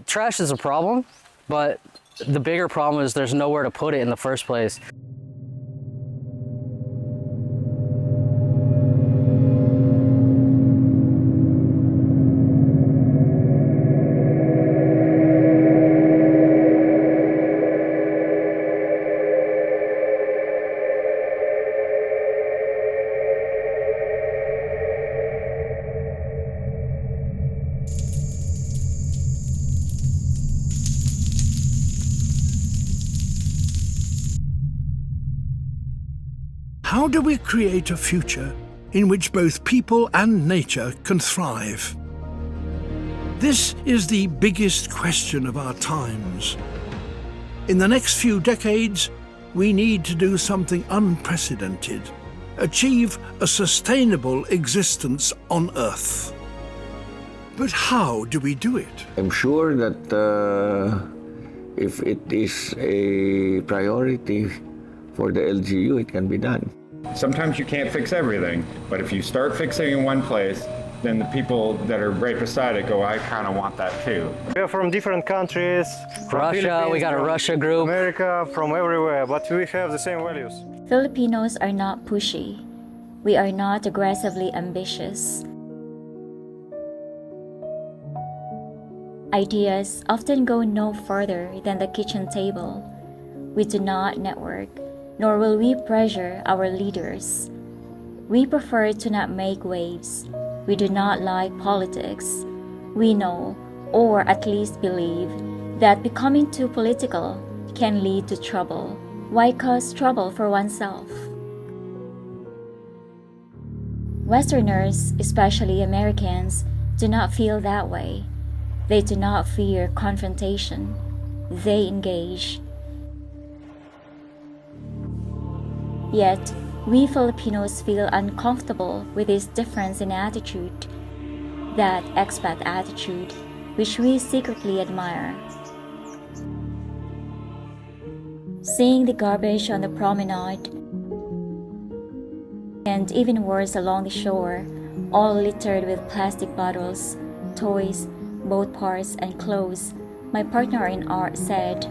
trash is a problem, but the bigger problem is there's nowhere to put it in the first place. How do we create a future in which both people and nature can thrive? This is the biggest question of our times. In the next few decades, we need to do something unprecedented, achieve a sustainable existence on Earth. But how do we do it? I'm sure that if it is a priority for the LGU, it can be done. Sometimes you can't fix everything, but if you start fixing in one place, then the people that are right beside it go, I kind of want that too. We are from different countries. From Russia, we got a from Russia group. America, from everywhere, but we have the same values. Filipinos are not pushy. We are not aggressively ambitious. Ideas often go no further than the kitchen table. We do not network, nor will we pressure our leaders. We prefer to not make waves. We do not like politics. We know, or at least believe, that becoming too political can lead to trouble. Why cause trouble for oneself? Westerners, especially Americans, do not feel that way. They do not fear confrontation. They engage. Yet, we Filipinos feel uncomfortable with this difference in attitude, that expat attitude, which we secretly admire. Seeing the garbage on the promenade, and even worse along the shore, all littered with plastic bottles, toys, boat parts, and clothes, my partner in art said,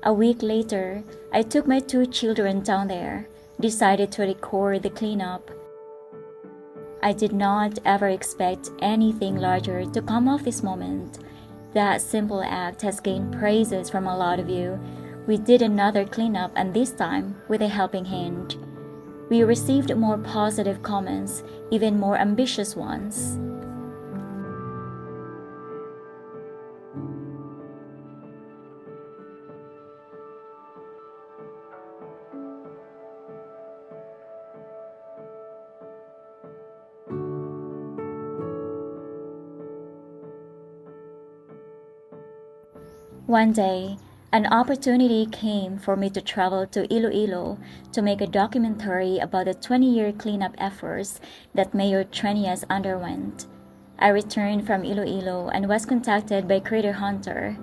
a week later, I took my 2 children down there, decided to record the cleanup. I did not ever expect anything larger to come of this moment. That simple act has gained praises from a lot of you. We did another cleanup, and this time with a helping hand. We received more positive comments, even more ambitious ones. One day, an opportunity came for me to travel to Iloilo to make a documentary about the 20-year cleanup efforts that Mayor Trenias underwent. I returned from Iloilo and was contacted by Crater Hunter.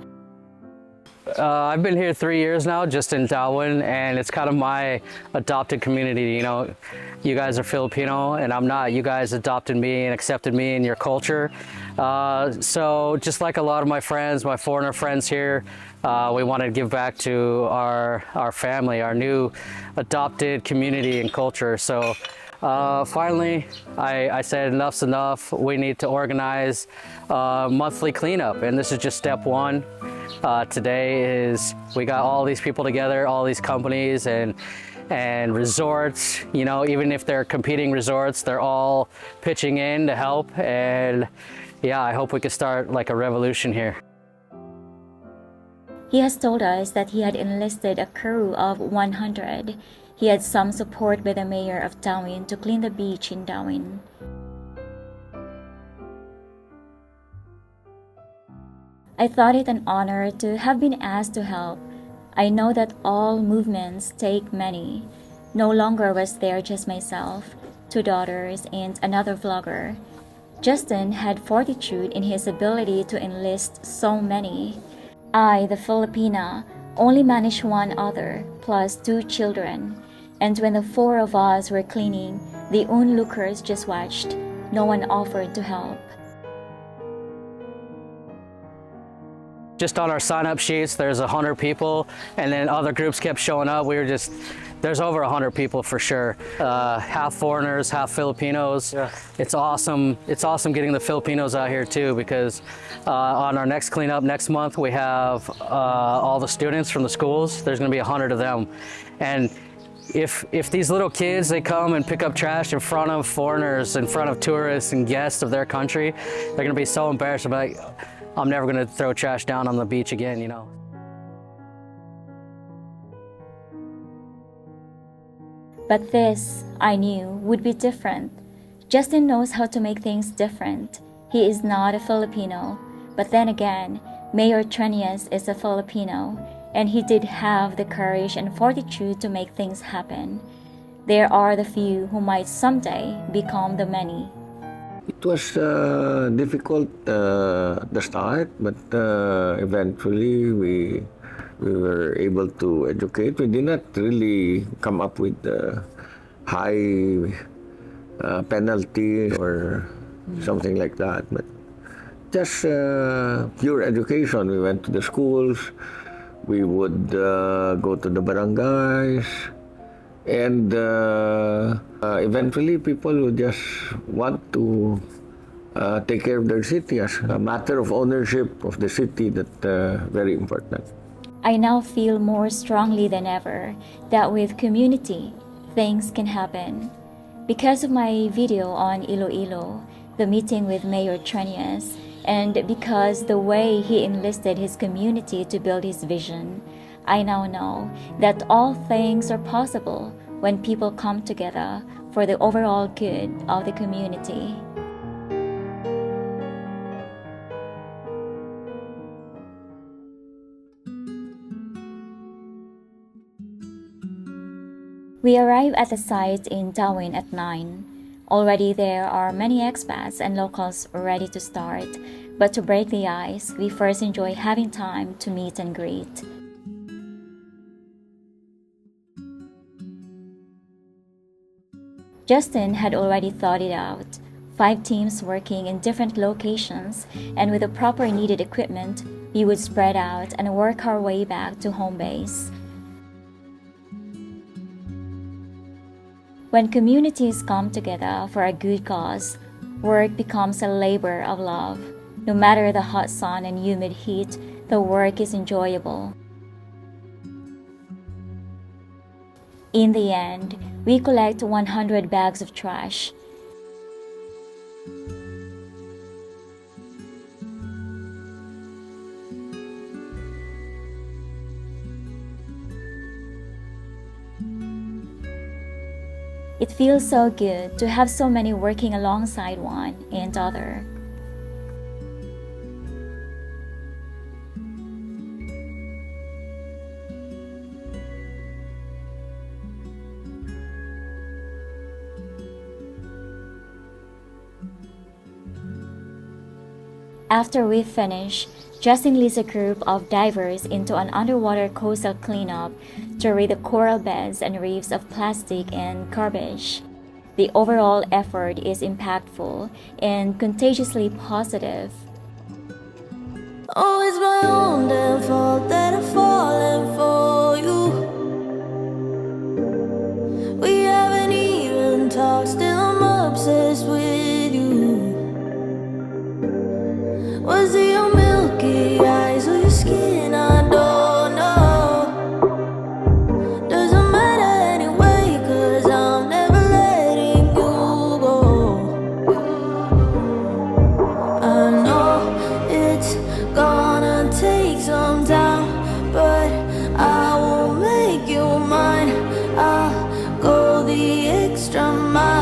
I've been here 3 years now, just in Darwin, and it's kind of my adopted community. You know, you guys are Filipino and I'm not. You guys adopted me and accepted me in your culture. So just like a lot of my friends, my foreigner friends here, we wanted to give back to our family, our new adopted community and culture. So finally, I said enough's enough. We need to organize a monthly cleanup, and this is just step one. Today is we got all these people together, all these companies and resorts, you know, even if they're competing resorts, they're all pitching in to help. And yeah, I hope we could start like a revolution here. He has told us that he had enlisted a crew of 100. He had some support by the mayor of Darwin to clean the beach in Darwin. I thought it an honor to have been asked to help. I know that all movements take many. No longer was there just myself, 2 daughters, and another vlogger. Justin had fortitude in his ability to enlist so many. I, the Filipina, only managed 1 other, plus 2 children. And when the four of us were cleaning, the onlookers just watched. No one offered to help. Just on our sign-up sheets, there's 100 people, and then other groups kept showing up. There's over 100 people for sure. Half foreigners, half Filipinos. Yeah. It's awesome. It's awesome getting the Filipinos out here too, because on our next cleanup next month, we have all the students from the schools. There's gonna be 100 of them. And if these little kids, they come and pick up trash in front of foreigners, in front of tourists and guests of their country, they're gonna be so embarrassed about, like, I'm never gonna throw trash down on the beach again, you know. But this, I knew, would be different. Justin knows how to make things different. He is not a Filipino, but then again, Mayor Trias is a Filipino, and he did have the courage and fortitude to make things happen. There are the few who might someday become the many. It was difficult at the start, but eventually we were able to educate. We did not really come up with high penalty or something like that, but just pure education. We went to the schools, we would go to the barangays, and eventually people would just want to take care of their city as a matter of ownership of the city. That very important. I now feel more strongly than ever that with community, things can happen. Because of my video on Iloilo, the meeting with Mayor Trias, and because the way he enlisted his community to build his vision, I now know that all things are possible when people come together for the overall good of the community. We arrive at the site in Darwin at 9. Already there are many expats and locals ready to start, but to break the ice, we first enjoy having time to meet and greet. Justin had already thought it out. 5 teams working in different locations, and with the proper needed equipment, we would spread out and work our way back to home base. When communities come together for a good cause, work becomes a labor of love. No matter the hot sun and humid heat, the work is enjoyable. In the end, we collect 100 bags of trash. It feels so good to have so many working alongside one and other. After we finish, Justin leads a group of divers into an underwater coastal cleanup to rid the coral beds and reefs of plastic and garbage. The overall effort is impactful and contagiously positive. Oh, it's my own damn fault that I'm falling for you. We haven't even talked, still I'm obsessed with you. Was it your milky eyes or your skin? I don't know. Doesn't matter anyway, 'cause I'm never letting you go. I know it's gonna take some time, but I will make you mine. I'll go the extra mile.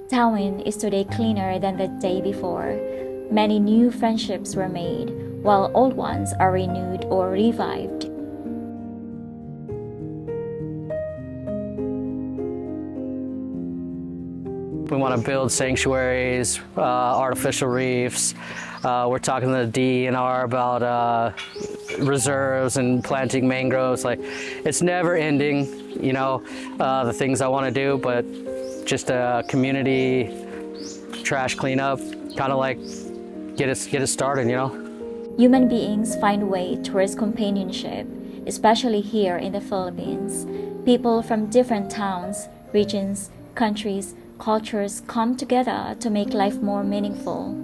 Darwin is today cleaner than the day before. Many new friendships were made, while old ones are renewed or revived. We want to build sanctuaries, artificial reefs, We're talking to the DNR about reserves and planting mangroves. Like, it's never ending, you know, the things I want to do, but just a community trash cleanup, kind of like get it started, you know. Human beings find way towards companionship, especially here in the Philippines. People from different towns, regions, countries, cultures come together to make life more meaningful.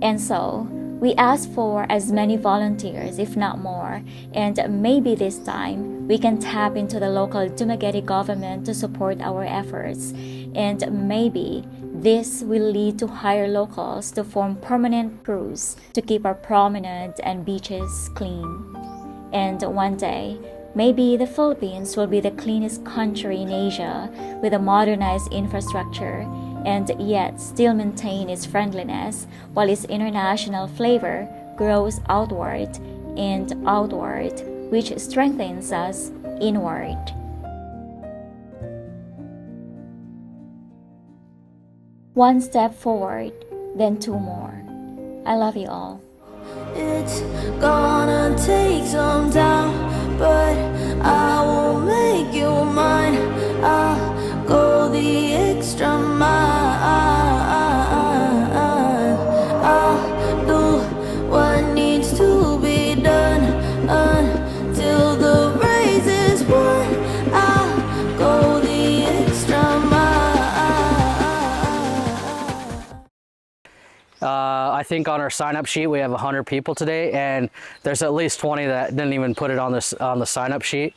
And so, we ask for as many volunteers, if not more, and maybe this time we can tap into the local Dumaguete government to support our efforts. And maybe this will lead to hire locals to form permanent crews to keep our promenade and beaches clean. And one day, maybe the Philippines will be the cleanest country in Asia with a modernized infrastructure and yet still maintain its friendliness while its international flavor grows outward and outward, which strengthens us inward. One step forward, then two more. I love you all. It's gonna take some time, but I will make you mine. I'll go the extra mile. I'll do what needs to be done until the race is won. I'll go the extra mile. I think on our sign-up sheet we have 100 people today, and there's at least 20 that didn't even put it on the sign-up sheet.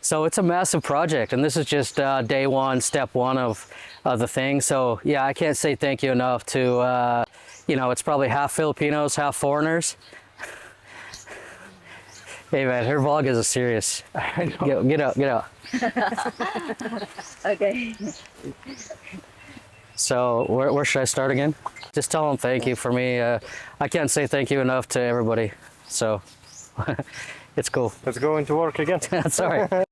So it's a massive project, and this is just day one, step one of the thing. So yeah, I can't say thank you enough to, you know, it's probably half Filipinos, half foreigners. Hey man, her vlog is a serious. Get out. Okay. So where should I start again? Just tell them thank you for me. I can't say thank you enough to everybody. So it's cool. Let's go into work again. That's all right.